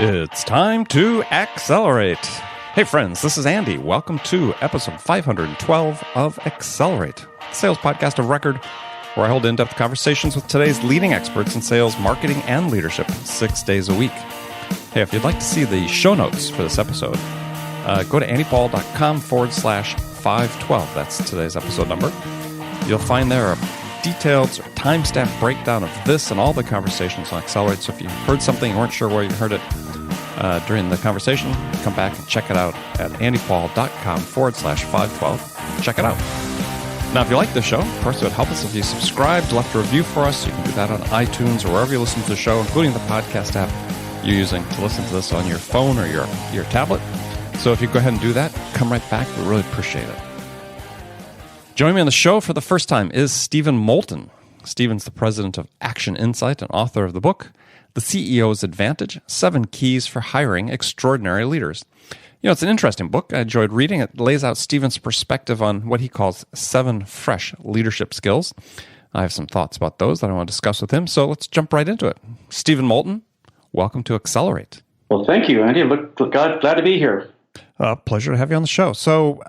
It's time to accelerate. Hey friends, this is Andy. Welcome to episode 512 of Accelerate, the sales podcast of record, where I hold in-depth conversations with today's leading experts in sales, marketing, and leadership 6 days a week. Hey, if you'd like to see the show notes for this episode, go to andypaul.com/512. That's today's episode number. You'll find there a detailed timestamp breakdown of this and all the conversations on Accelerate. So if you heard something and weren't sure where you heard it during the conversation, come back and check it out at andypaul.com/512. Check it out. Now, if you like the show, of course, it would help us if you subscribed, left a review for us. You can do that on iTunes or wherever you listen to the show, including the podcast app you're using to listen to this on your phone or your tablet. So if you go ahead and do that, come right back. We really appreciate it. Joining me on the show for the first time is Stephen Moulton. Stephen's the president of Action Insight and author of the book, The CEO's Advantage, 7 Keys for Hiring Extraordinary Leaders. You know, it's an interesting book. I enjoyed reading it. It lays out Stephen's perspective on what he calls 7 fresh leadership skills. I have some thoughts about those that I want to discuss with him, so let's jump right into it. Stephen Moulton, welcome to Accelerate. Well, thank you, Andy. Glad to be here. Pleasure to have you on the show. So,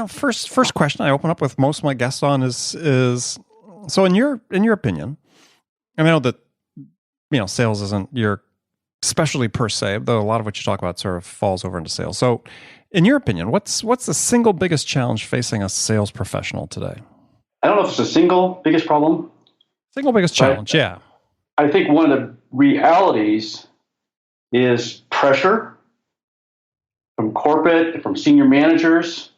first question I open up with most of my guests on is so in your opinion, I know that sales isn't your specialty per se, though a lot of what you talk about sort of falls over into sales. So, in your opinion, what's the single biggest challenge facing a sales professional today? I don't know if it's the single biggest problem. Single biggest challenge, yeah. I think one of the realities is pressure from corporate, from senior managers.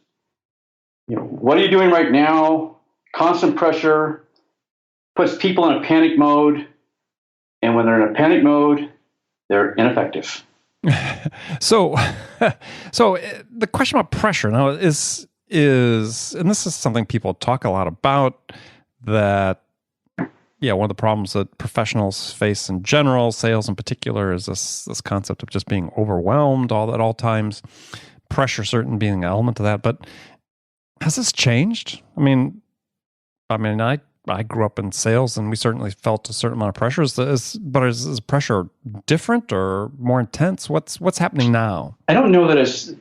What are you doing right now? Constant pressure puts people in a panic mode. And when they're in a panic mode, they're ineffective. So the question about pressure now is, and this is something people talk a lot about, that, one of the problems that professionals face in general, sales in particular, is this concept of just being overwhelmed at all times. Pressure certainly being an element of that, but has this changed? I mean, I grew up in sales, and we certainly felt a certain amount of pressure. But is pressure different or more intense? What's happening now? I don't know that it's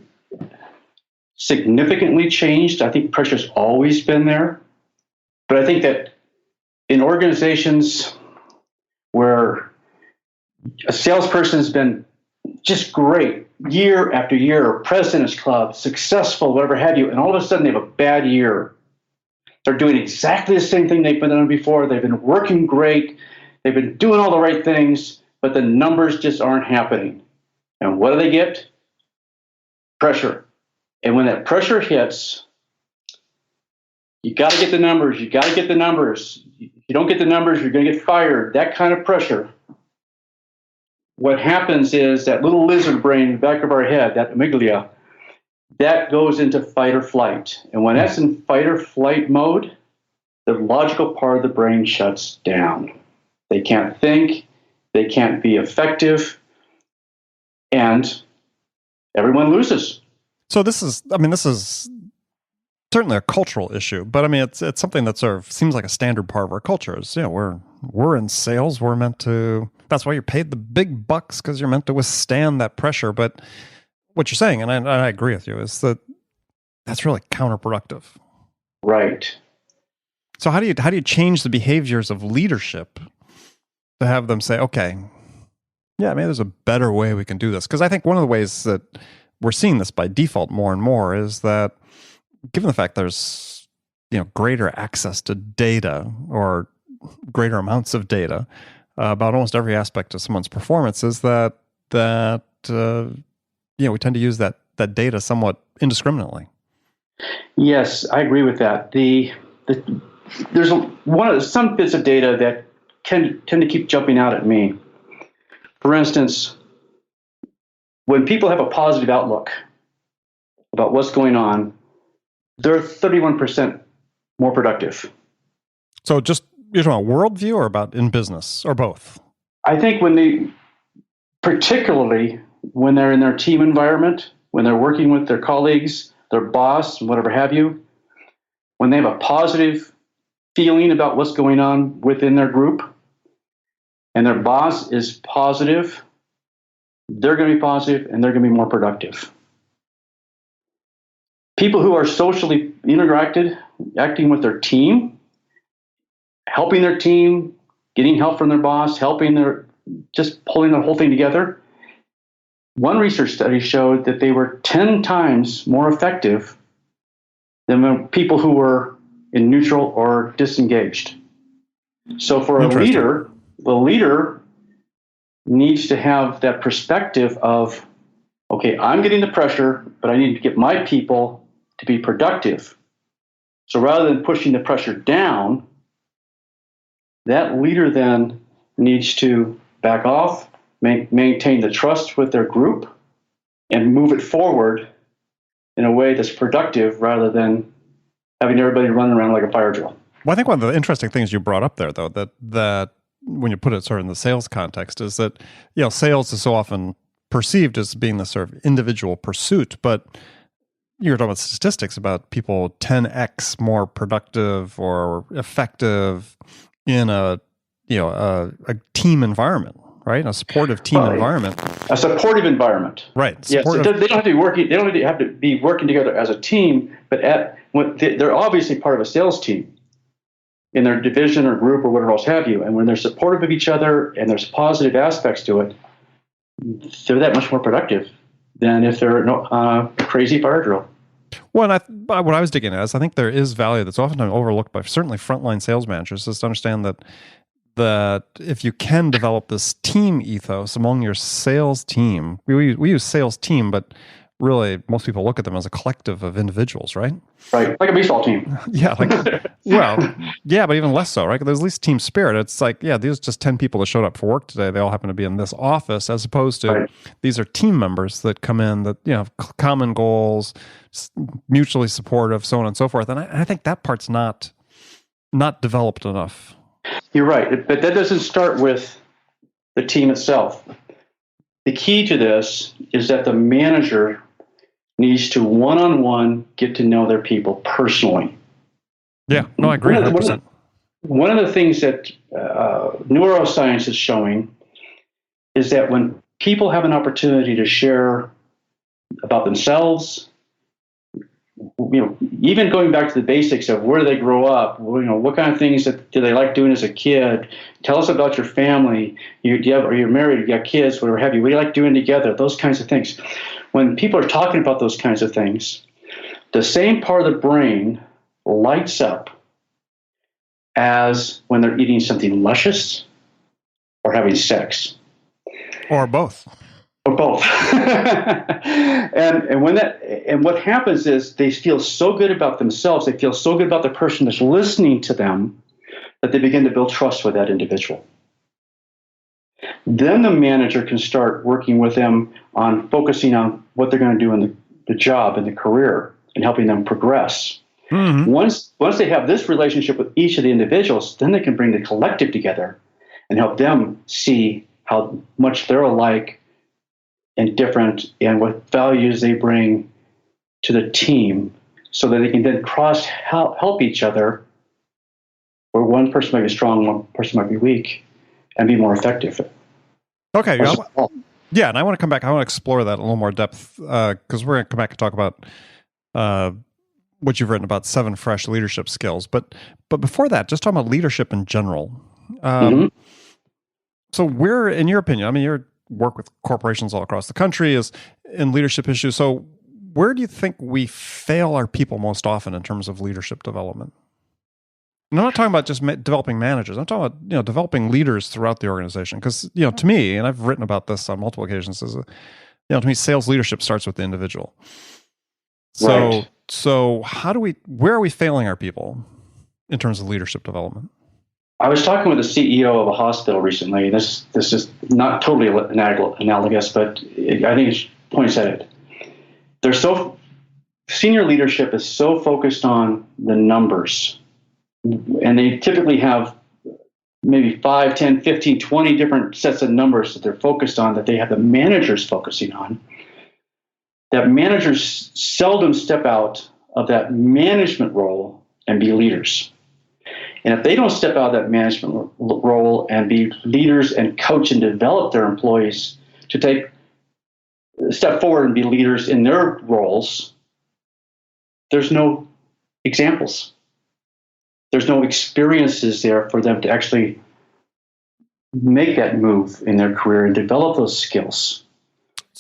significantly changed. I think pressure's always been there, but I think that in organizations where a salesperson has been just great year after year, President's Club, successful, whatever have you, and all of a sudden they have a bad year. They're doing exactly the same thing they've been doing before. They've been working great. They've been doing all the right things, but the numbers just aren't happening. And what do they get? Pressure. And when that pressure hits, you got to get the numbers. You got to get the numbers. If you don't get the numbers, you're going to get fired. That kind of pressure. What happens is that little lizard brain in the back of our head, that amygdala, that goes into fight or flight. And when that's in fight or flight mode, the logical part of the brain shuts down. They can't think, they can't be effective, and everyone loses. So this is certainly a cultural issue, but it's something that sort of seems like a standard part of our culture. Is we're in sales, we're meant to. That's why you're paid the big bucks, because you're meant to withstand that pressure. But what you're saying, and I agree with you, is that that's really counterproductive. Right. So how do you change the behaviors of leadership to have them say, okay, yeah, maybe there's a better way we can do this? Because I think one of the ways that we're seeing this by default more and more is that, given the fact there's greater access to data, or greater amounts of data about almost every aspect of someone's performance, is that we tend to use that data somewhat indiscriminately. Yes, I agree with that. There's some bits of data that tend to keep jumping out at me. For instance, when people have a positive outlook about what's going on, they're 31% more productive. So just, you're talking about worldview or about in business, or both? I think particularly when they're in their team environment, when they're working with their colleagues, their boss, whatever have you, when they have a positive feeling about what's going on within their group, and their boss is positive, they're going to be positive and they're going to be more productive. People who are socially interacted, acting with their team, helping their team, getting help from their boss, just pulling the whole thing together. One research study showed that they were 10 times more effective than people who were in neutral or disengaged. So for a leader, the leader needs to have that perspective of, okay, I'm getting the pressure, but I need to get my people to be productive. So rather than pushing the pressure down, that leader then needs to back off, maintain the trust with their group, and move it forward in a way that's productive rather than having everybody run around like a fire drill. Well, I think one of the interesting things you brought up there, though, that when you put it sort of in the sales context, is that sales is so often perceived as being the sort of individual pursuit, but you're talking about statistics about people 10x more productive or effective in a team environment, right? A supportive team environment. A supportive environment, right? Yes, they don't have to be working. They don't have to be working together as a team, but they're obviously part of a sales team in their division or group or whatever else have you. And when they're supportive of each other and there's positive aspects to it, they're that much more productive than if they're a crazy fire drill. Well, what I was digging at is I think there is value that's oftentimes overlooked by certainly frontline sales managers, is to understand that if you can develop this team ethos among your sales team, we use sales team, but really most people look at them as a collective of individuals, right? Right, like a baseball team. Yeah, but even less so, right? There's at least team spirit. It's like, these are just 10 people that showed up for work today. They all happen to be in this office, as opposed to these are team members that come in that have common goals, mutually supportive, so on and so forth. And I think that part's not developed enough. You're right, but that doesn't start with the team itself. The key to this is that the manager needs to one-on-one get to know their people personally. Yeah, no, I agree 100%. One of the things that neuroscience is showing is that when people have an opportunity to share about themselves, even going back to the basics of where do they grow up, what kind of things do they like doing as a kid? Tell us about your family. Are you married? You got kids? Whatever have you? What do you like doing together? Those kinds of things. When people are talking about those kinds of things, the same part of the brain lights up as when they're eating something luscious or having sex. Or both. Or both. and what happens is they feel so good about themselves, they feel so good about the person that's listening to them, that they begin to build trust with that individual. Then the manager can start working with them on focusing on what they're going to do in the job and the career and helping them progress. Mm-hmm. Once they have this relationship with each of the individuals, then they can bring the collective together and help them see how much they're alike and different and what values they bring to the team, so that they can then help each other, where one person might be strong, one person might be weak, and be more effective. Okay. Yeah, and I want to come back. I want to explore that in a little more depth, because we're going to come back and talk about what you've written about 7 fresh leadership skills. But before that, just talking about leadership in general. So where, in your opinion, you work with corporations all across the country is in leadership issues. So where do you think we fail our people most often in terms of leadership development? And I'm not talking about just developing managers. I'm talking about developing leaders throughout the organization. Because to me, and I've written about this on multiple occasions, to me, sales leadership starts with the individual. So where are we failing our people in terms of leadership development? I was talking with the CEO of a hospital recently. This is not totally analogous, but I think it points at it. Senior leadership is so focused on the numbers, and they typically have maybe 5, 10, 15, 20 different sets of numbers that they're focused on, that they have the managers focusing on, that managers seldom step out of that management role and be leaders. And if they don't step out of that management role and be leaders and coach and develop their employees to take a step forward and be leaders in their roles, there's no examples. There's no experiences there for them to actually make that move in their career and develop those skills.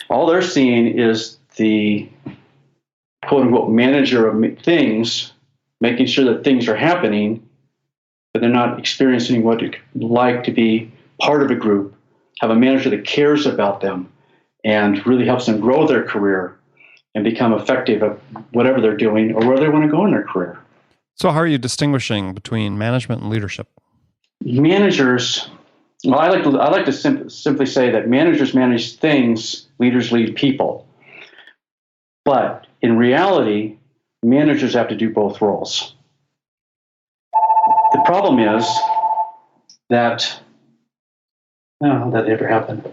All they're seeing is the quote unquote manager of things, making sure that things are happening, but they're not experiencing what it's like to be part of a group, have a manager that cares about them and really helps them grow their career and become effective at whatever they're doing or where they want to go in their career. So how are you distinguishing between management and leadership? Managers, well, I like to simply say that managers manage things, leaders lead people. But in reality, managers have to do both roles. The problem is that, how did that ever happen?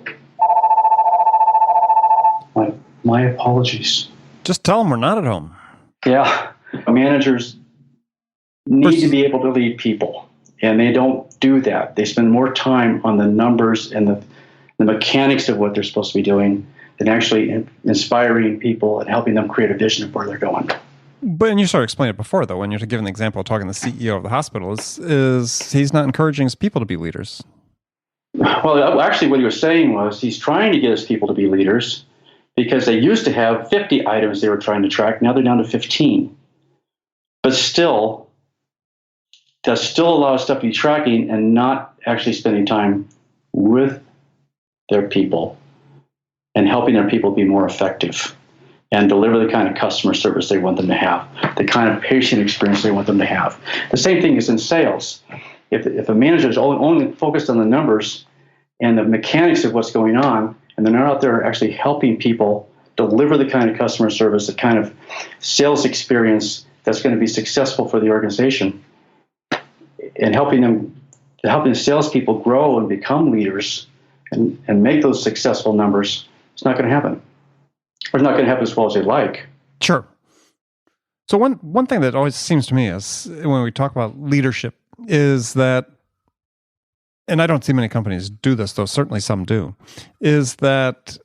My apologies. Just tell them we're not at home. Yeah, managers need to be able to lead people, and they don't do that. They spend more time on the numbers and the mechanics of what they're supposed to be doing than actually inspiring people and helping them create a vision of where they're going. But and you sort of explained it before, though, when you're giving the example of talking to the CEO of the hospital, is he's not encouraging his people to be leaders. Well, actually, what he was saying was he's trying to get his people to be leaders because they used to have 50 items they were trying to track. Now they're down to 15. But still, there's still a lot of stuff to be tracking and not actually spending time with their people and helping their people be more effective and deliver the kind of customer service they want them to have, the kind of patient experience they want them to have. The same thing is in sales. If a manager is only focused on the numbers and the mechanics of what's going on, and they're not out there actually helping people deliver the kind of customer service, the kind of sales experience that's going to be successful for the organization, and helping the salespeople grow and become leaders and make those successful numbers, it's not going to happen. Or it's not going to happen as well as they'd like. Sure. So one thing that always seems to me is when we talk about leadership is that, and I don't see many companies do this, though certainly some do, is that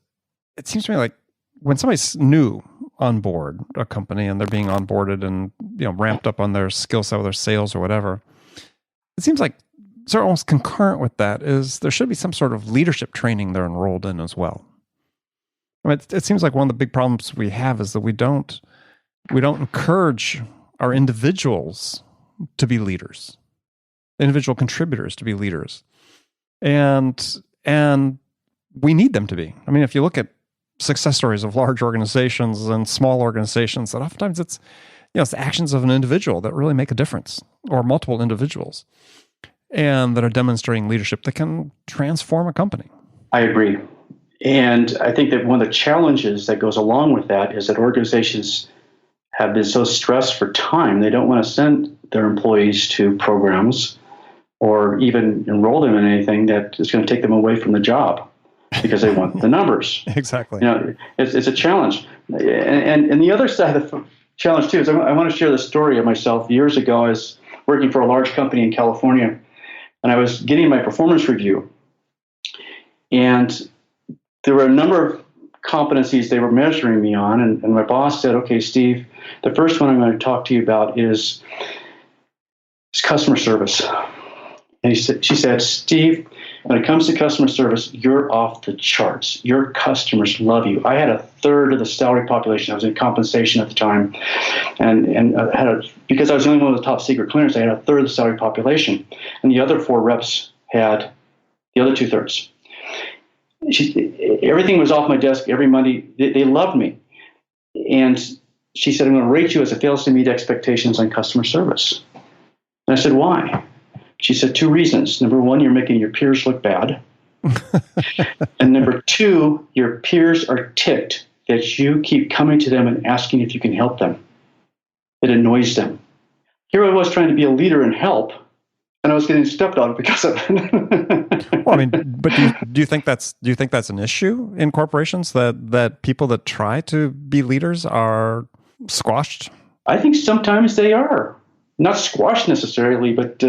it seems to me like when somebody's new on board a company and they're being onboarded and ramped up on their skill set, whether sales or whatever, it seems like sort of almost concurrent with that is there should be some sort of leadership training they're enrolled in as well. I mean, it seems like one of the big problems we have is that we don't encourage our individuals to be leaders, individual contributors to be leaders, and we need them to be. I mean, if you look at success stories of large organizations and small organizations, that oftentimes it's it's the actions of an individual that really make a difference, or multiple individuals, and that are demonstrating leadership that can transform a company. I agree. And I think that one of the challenges that goes along with that is that organizations have been so stressed for time, they don't want to send their employees to programs or even enroll them in anything that is going to take them away from the job because they want the numbers. Exactly. It's a challenge. And the other side of the challenge, too, is I want to share the story of myself. Years ago, I was working for a large company in California, and I was getting my performance review. And there were a number of competencies they were measuring me on, and my boss said, "Okay, Steve, the first one I'm going to talk to you about is customer service." And she said, "Steve, when it comes to customer service, you're off the charts. Your customers love you." I had a third of the salary population. I was in compensation at the time, and because I was the only one with the top secret clearance, I had a third of the salary population, and the other 4 reps had the other 2/3. Everything was off my desk every Monday. They loved me. And she said, "I'm going to rate you as it fails to meet expectations on customer service." And I said, "Why?" She said, 2 reasons. Number 1, you're making your peers look bad. And number 2, your peers are ticked that you keep coming to them and asking if you can help them. It annoys them. Here I was trying to be a leader and help, and I was getting stepped on because of it. Well, I mean, but do you think that's an issue in corporations that people that try to be leaders are squashed? I think sometimes they are. not squashed necessarily, but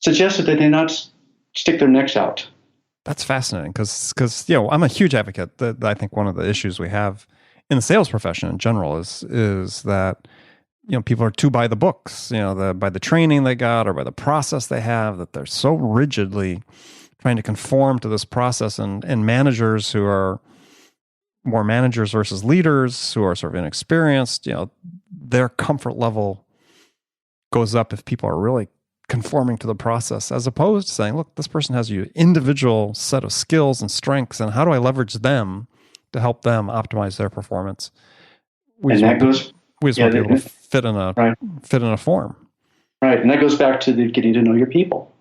suggested that they not stick their necks out. That's fascinating because I'm a huge advocate that I think one of the issues we have in the sales profession in general is that people are too by the books, by the training they got or by the process they have, that they're so rigidly trying to conform to this process, and managers who are more managers versus leaders who are sort of inexperienced, their comfort level goes up if people are really conforming to the process, as opposed to saying, look, this person has an individual set of skills and strengths, and how do I leverage them to help them optimize their performance? We just want to be able to fit in a form. Right. And that goes back to the getting to know your people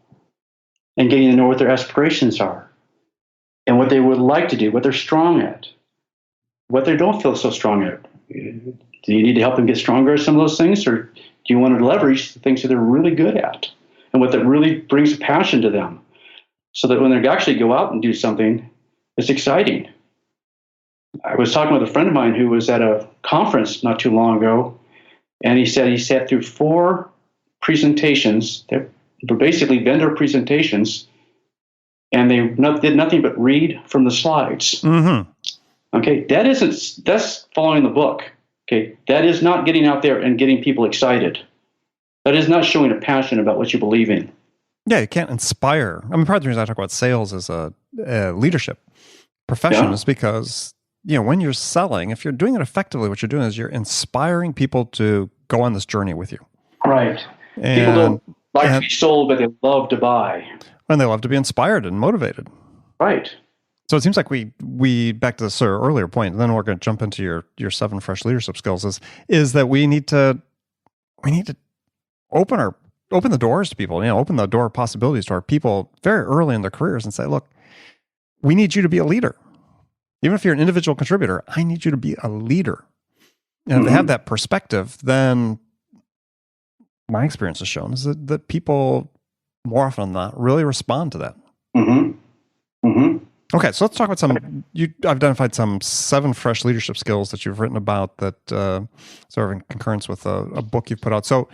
and getting to know what their aspirations are and what they would like to do, what they're strong at, what they don't feel so strong at. Do you need to help them get stronger at some of those things, or do you want to leverage the things that they're really good at and what that really brings passion to them, so that when they actually go out and do something, it's exciting? I was talking with a friend of mine who was at a conference not too long ago, and he said he sat through 4 presentations that were basically vendor presentations, and they did nothing but read from the slides. Mm-hmm. Okay, that's following the book. Okay, that is not getting out there and getting people excited. That is not showing a passion about what you believe in. Yeah, you can't inspire. I mean, part of the reason I talk about sales as a leadership profession is because, when you're selling, if you're doing it effectively, what you're doing is you're inspiring people to go on this journey with you. Right. People don't like to be sold, but they love to buy. And they love to be inspired and motivated. Right. So it seems like we back to this earlier point, and then we're going to jump into your 7 fresh leadership skills, is that we need to open the doors to people, open the door of possibilities to our people very early in their careers and say, look, we need you to be a leader. Even if you're an individual contributor, I need you to be a leader. And if they have that perspective, then my experience has shown is that people more often than not really respond to that. Mm-hmm. Mm-hmm. Okay, so let's talk about I've identified some 7 fresh leadership skills that you've written about that sort of in concurrence with a book you've put out. So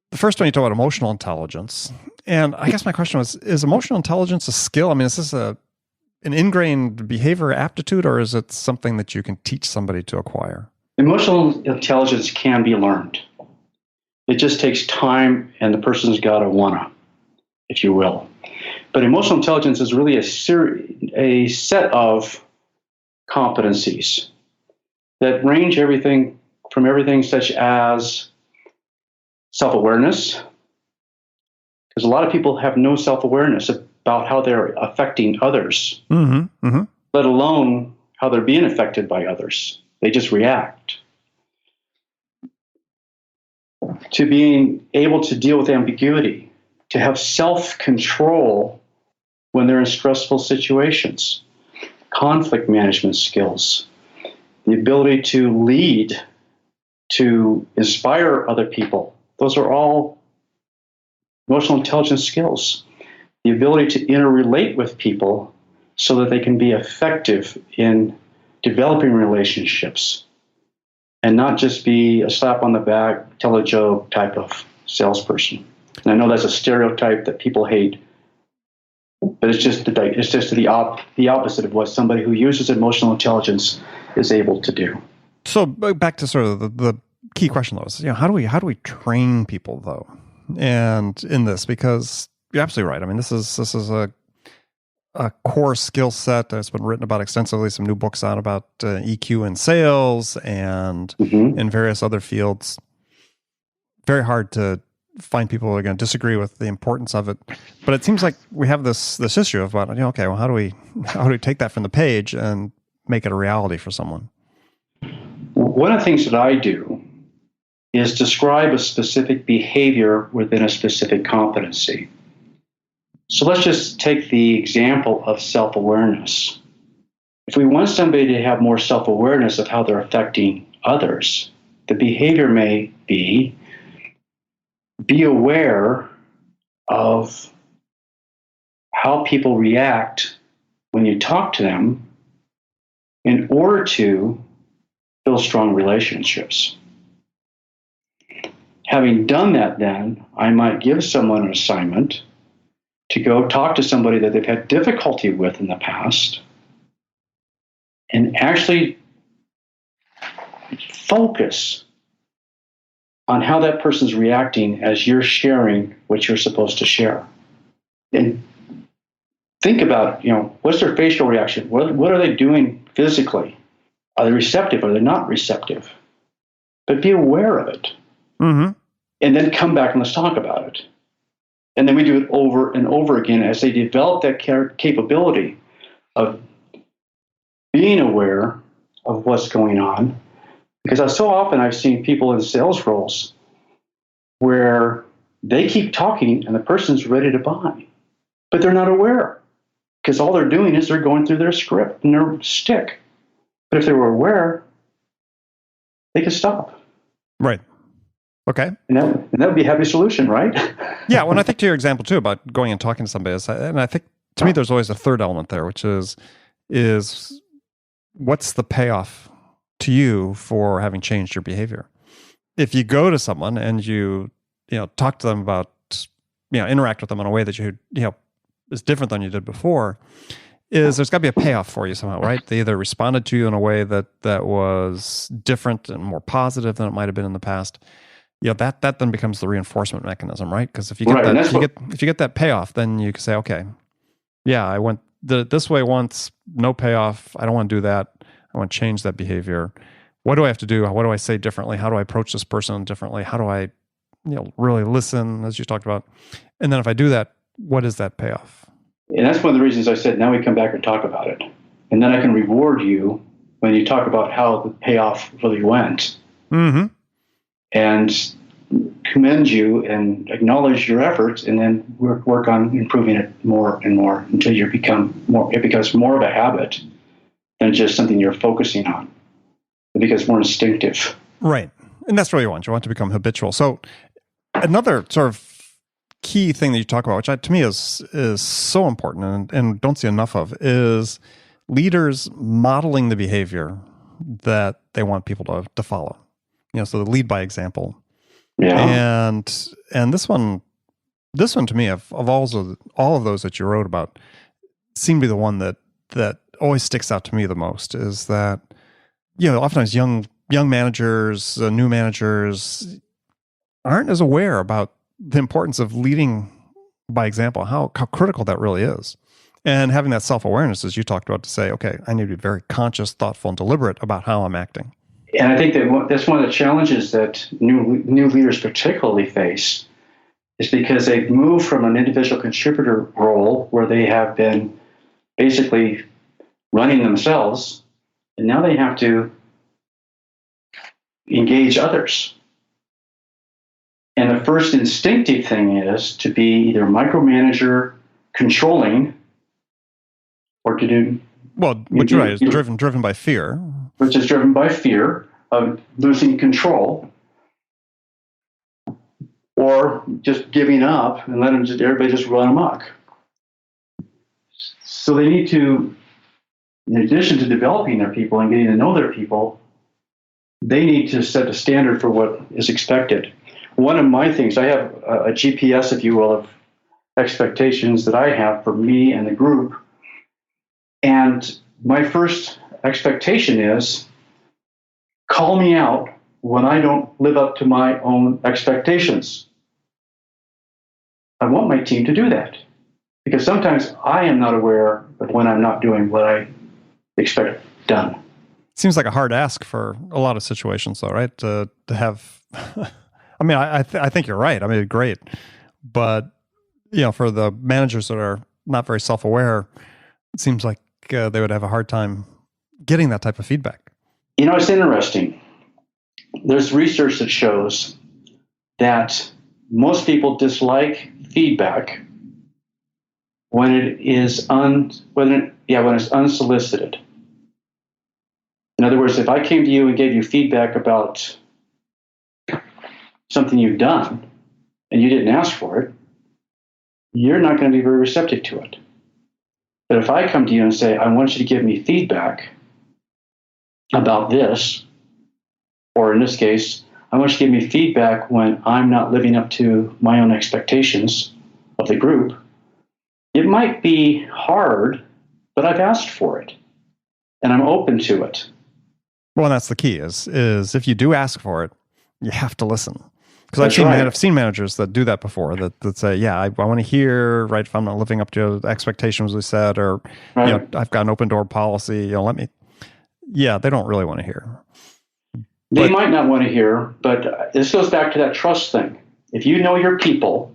the first one, you talk about emotional intelligence. And I guess my question was, is emotional intelligence a skill? I mean, is this an ingrained behavior aptitude, or is it something that you can teach somebody to acquire? Emotional intelligence can be learned. It just takes time, and the person's got to wanna, if you will. But emotional intelligence is really a set of competencies that range everything such as self-awareness, because a lot of people have no self-awareness about how they're affecting others, let alone how they're being affected by others. They just react. To being able to deal with ambiguity, to have self-control when they're in stressful situations, conflict management skills, the ability to lead, to inspire other people. Those are all emotional intelligence skills. The ability to interrelate with people so that they can be effective in developing relationships and not just be a slap on the back, tell a joke type of salesperson. And I know that's a stereotype that people hate, but it's just the opposite of what somebody who uses emotional intelligence is able to do. So back to sort of the key question, though, is how do we train people, though, and in this, because you're absolutely right. I mean, this is a core skill set that's been written about extensively. Some new books out about EQ in sales and in various other fields. Very hard to find people who are going to disagree with the importance of it, but it seems like we have this issue about okay, well, how do we take that from the page and make it a reality for someone? One of the things that I do is describe a specific behavior within a specific competency. So let's just take the example of self-awareness. If we want somebody to have more self-awareness of how they're affecting others, the behavior may be aware of how people react when you talk to them in order to build strong relationships. having done that, then I might give someone an assignment to go talk to somebody that they've had difficulty with in the past and actually focus on how that person's reacting as you're sharing what you're supposed to share. And think about, what's their facial reaction? What are they doing physically? Are they receptive? Are they not receptive? But be aware of it. Mm-hmm. And then come back and let's talk about it. And then we do it over and over again as they develop that capability of being aware of what's going on. Because so often I've seen people in sales roles where they keep talking and the person's ready to buy, but they're not aware because all they're doing is they're going through their script and their stick. But if they were aware, they could stop. Right. Okay. And that would be a happy solution, right? Yeah. When I think to your example too about going and talking to somebody, and I think to me there's always a third element there, which is what's the payoff to you for having changed your behavior? If you go to someone and you talk to them about, interact with them in a way that is different than you did before, there's got to be a payoff for you somehow, right? They either responded to you in a way that was different and more positive than it might have been in the past. That then becomes the reinforcement mechanism, right? Because if you get if you get that payoff, then you can say, okay, yeah, I went this way once, no payoff. I don't want to do that. I want to change that behavior. What do I have to do? What do I say differently? How do I approach this person differently? How do I, really listen, as you talked about? And then if I do that, what is that payoff? And that's one of the reasons I said, now we come back and talk about it. And then I can reward you when you talk about how the payoff really went. Mm-hmm. And commend you and acknowledge your efforts, and then work on improving it more and more until it becomes more of a habit than just something you're focusing on. It becomes more instinctive. Right. And that's what you want. You want to become habitual. So another sort of key thing that you talk about, which to me is so important and don't see enough of, is leaders modeling the behavior that they want people to follow. So they lead by example. Yeah. And this one to me, of all of those that you wrote about, seemed to be the one that always sticks out to me the most, is that, oftentimes young managers, new managers aren't as aware about the importance of leading by example, how critical that really is. And having that self-awareness, as you talked about, to say, okay, I need to be very conscious, thoughtful, and deliberate about how I'm acting. And I think that's one of the challenges that new leaders particularly face, is because they've moved from an individual contributor role where they have been basically running themselves, and now they have to engage others. And the first instinctive thing is to be either micromanager, controlling, or to do... Well, what you're right, is driven by fear. Which is driven by fear of losing control, or just giving up and letting everybody just run amok. So they need to, in addition to developing their people and getting to know their people, they need to set a standard for what is expected. One of my things, I have a GPS, if you will, of expectations that I have for me and the group. And my first expectation is, call me out when I don't live up to my own expectations. I want my team to do that, because sometimes I am not aware of when I'm not doing what I expect done. Seems like a hard ask for a lot of situations, though, right? To have, I mean, I think you're right. I mean, great, but for the managers that are not very self-aware, it seems like they would have a hard time getting that type of feedback. It's interesting. There's research that shows that most people dislike feedback when it's unsolicited. In other words, if I came to you and gave you feedback about something you've done and you didn't ask for it, you're not going to be very receptive to it. But if I come to you and say, I want you to give me feedback about this, or in this case, I want you to give me feedback when I'm not living up to my own expectations of the group. It might be hard, but I've asked for it, and I'm open to it. Well, and that's the key is if you do ask for it, you have to listen. Because I've seen managers that do that before that say, yeah, I want to hear, right, if I'm not living up to the expectations we set, or I've got an open door policy, they don't really want to hear. They might not want to hear, but this goes back to that trust thing. If you know your people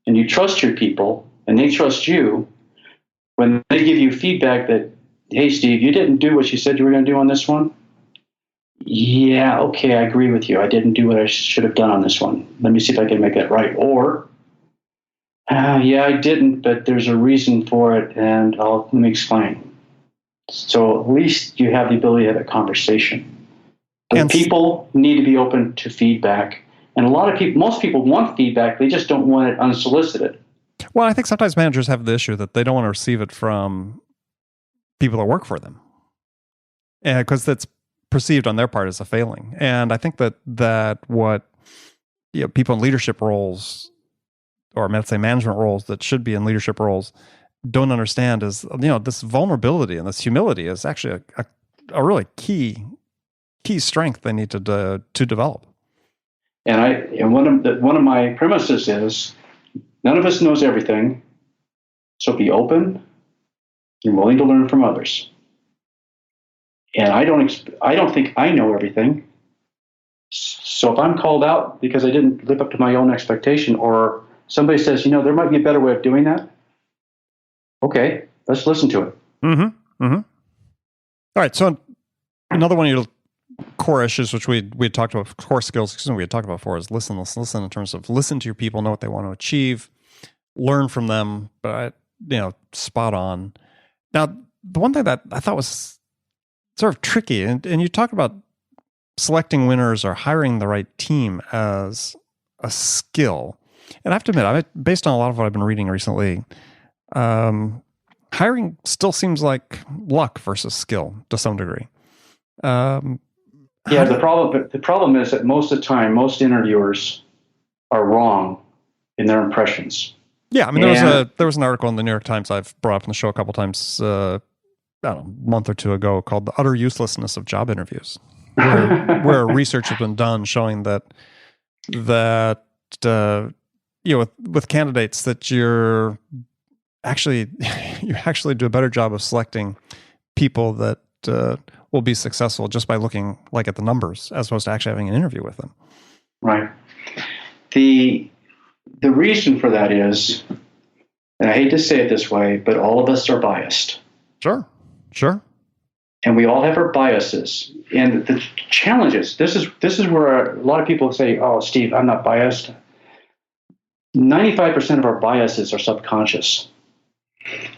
and you trust your people and they trust you, when they give you feedback that, hey, Steve, you didn't do what you said you were going to do on this one. Yeah, okay, I agree with you. I didn't do what I should have done on this one. Let me see if I can make that right. Or, yeah, I didn't, but there's a reason for it, and let me explain. So at least you have the ability to have a conversation. But people need to be open to feedback. And most people want feedback. They just don't want it unsolicited. Well, I think sometimes managers have the issue that they don't want to receive it from people that work for them. And because that's perceived on their part as a failing. And I think that what people in leadership roles, or let's say management roles that should be in leadership roles, don't understand is, this vulnerability and this humility is actually a really key strength they need to develop. And one of my premises is none of us knows everything, so be open and willing to learn from others. And I don't think I know everything. So if I'm called out because I didn't live up to my own expectation, or somebody says, there might be a better way of doing that. Okay, let's listen to it. Mm-hmm. Mm-hmm. All right. So another one of your core issues, which we had talked about, core skills, we had talked about before, is listen in terms of listen to your people, know what they want to achieve, learn from them, but spot on. Now, the one thing that I thought was sort of tricky, and you talk about selecting winners or hiring the right team as a skill. And I have to admit, based on a lot of what I've been reading recently, hiring still seems like luck versus skill to some degree. The problem is that most of the time, most interviewers are wrong in their impressions. Yeah, I mean, there was an article in the New York Times I've brought up on the show a couple times, I don't know, a month or two ago, called "The Utter Uselessness of Job Interviews," where research has been done showing that with candidates that you actually do a better job of selecting people that will be successful just by looking at the numbers as opposed to actually having an interview with them. Right. The reason for that is, and I hate to say it this way, but all of us are biased. Sure. And we all have our biases. And the challenges, this is where a lot of people say, oh, Steve, I'm not biased. 95% of our biases are subconscious.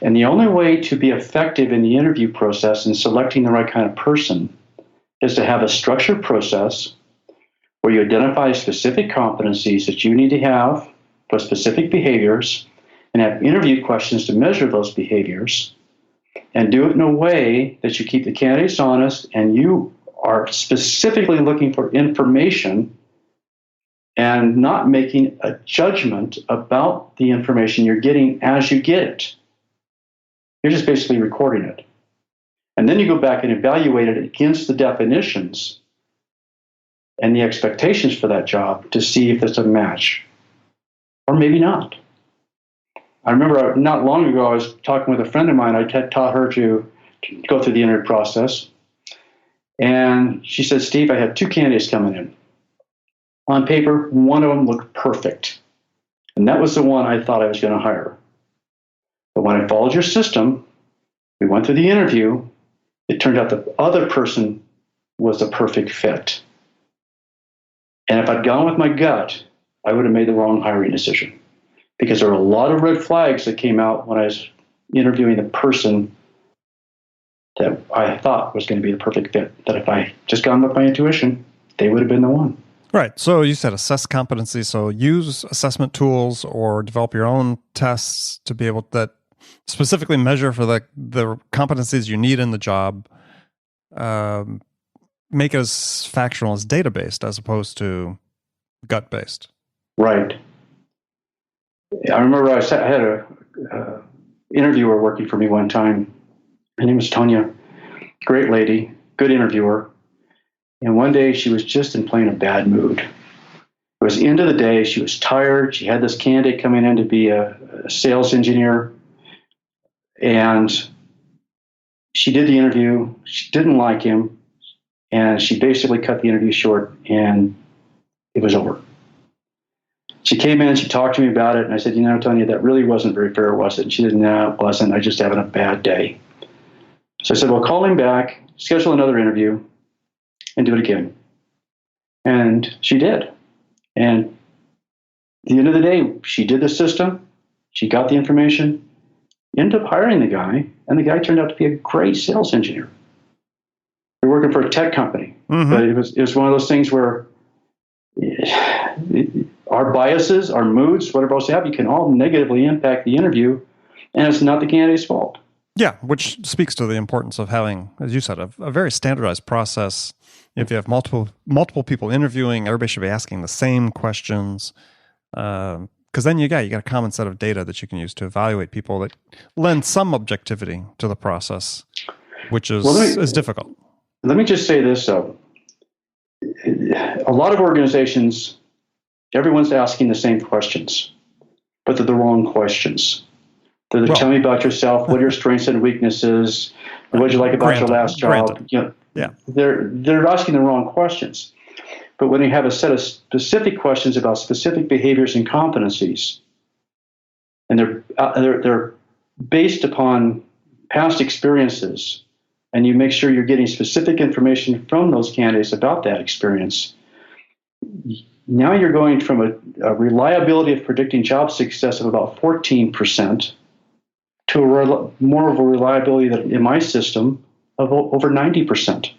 And the only way to be effective in the interview process and selecting the right kind of person is to have a structured process where you identify specific competencies that you need to have for specific behaviors and have interview questions to measure those behaviors, and do it in a way that you keep the candidates honest and you are specifically looking for information and not making a judgment about the information you're getting as you get it. You're just basically recording it. And then you go back and evaluate it against the definitions and the expectations for that job to see if it's a match. Or maybe not. I remember not long ago, I was talking with a friend of mine. I taught her to go through the interview process. And she said, Steve, I had two candidates coming in. On paper, one of them looked perfect. And that was the one I thought I was going to hire. But when I followed your system, we went through the interview, it turned out the other person was the perfect fit. And if I'd gone with my gut, I would have made the wrong hiring decision. Because there were a lot of red flags that came out when I was interviewing the person that I thought was going to be the perfect fit. That if I just gone with my intuition, they would have been the one. Right. So you said assess competency. So use assessment tools or develop your own tests to be able to specifically measure for the competencies you need in the job. Make it as factual as data-based as opposed to gut-based. Right. I remember I had a interviewer working for me one time. Her name was Tonya. Great lady, good interviewer. And one day she was just in plain a bad mood. It was the end of the day. She was tired. She had this candidate coming in to be a sales engineer. And she did the interview. She didn't like him. And she basically cut the interview short, and it was over. She came in, she talked to me about it, and I said, Tonya, that really wasn't very fair, was it? And she said, no, it wasn't. I just having a bad day. So I said, well, call him back, schedule another interview, and do it again. And she did. And at the end of the day, she did the system, she got the information, ended up hiring the guy, and the guy turned out to be a great sales engineer. We're working for a tech company, but it was one of those things where our biases, our moods, whatever else you have, you can all negatively impact the interview, and it's not the candidate's fault. Yeah, which speaks to the importance of having, as you said, a very standardized process. If you have multiple people interviewing, everybody should be asking the same questions, because then you got a common set of data that you can use to evaluate people that lend some objectivity to the process, which is difficult. Let me just say this, though. A lot of organizations, everyone's asking the same questions, but they're the wrong questions. They're tell me about yourself, what are your strengths and weaknesses, what did you like about your last job. They're asking the wrong questions. But when you have a set of specific questions about specific behaviors and competencies, and they're based upon past experiences, and you make sure you're getting specific information from those candidates about that experience, now you're going from a reliability of predicting job success of about 14% to more of a reliability that in my system of over 90%,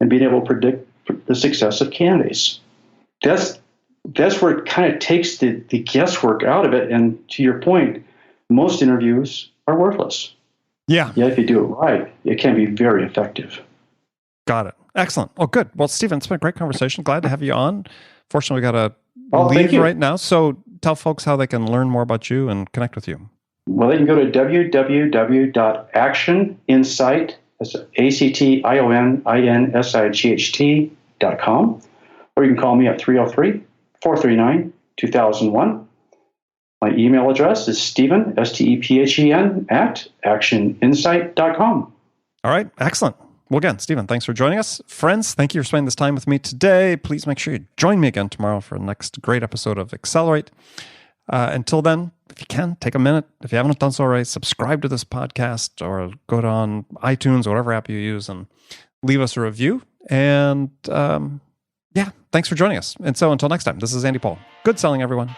and being able to predict the success of candidates. That's where it kind of takes the guesswork out of it. And to your point, most interviews are worthless. Yeah, if you do it right, it can be very effective. Got it. Excellent. Oh, good. Well, Stephen, it's been a great conversation. Glad to have you on. Fortunately, we got to leave right now. So tell folks how they can learn more about you and connect with you. Well, they can go to www.actioninsight, that's ACTIONINSIGHT.com, or you can call me at 303-439-2001. My email address is Stephen, STEPHEN, at actioninsight.com. All right. Excellent. Well, again, Stephen, thanks for joining us. Friends, thank you for spending this time with me today. Please make sure you join me again tomorrow for the next great episode of Accelerate. Until then, if you can, take a minute. If you haven't done so already, subscribe to this podcast or go on iTunes or whatever app you use and leave us a review. And thanks for joining us. And so until next time, this is Andy Paul. Good selling, everyone.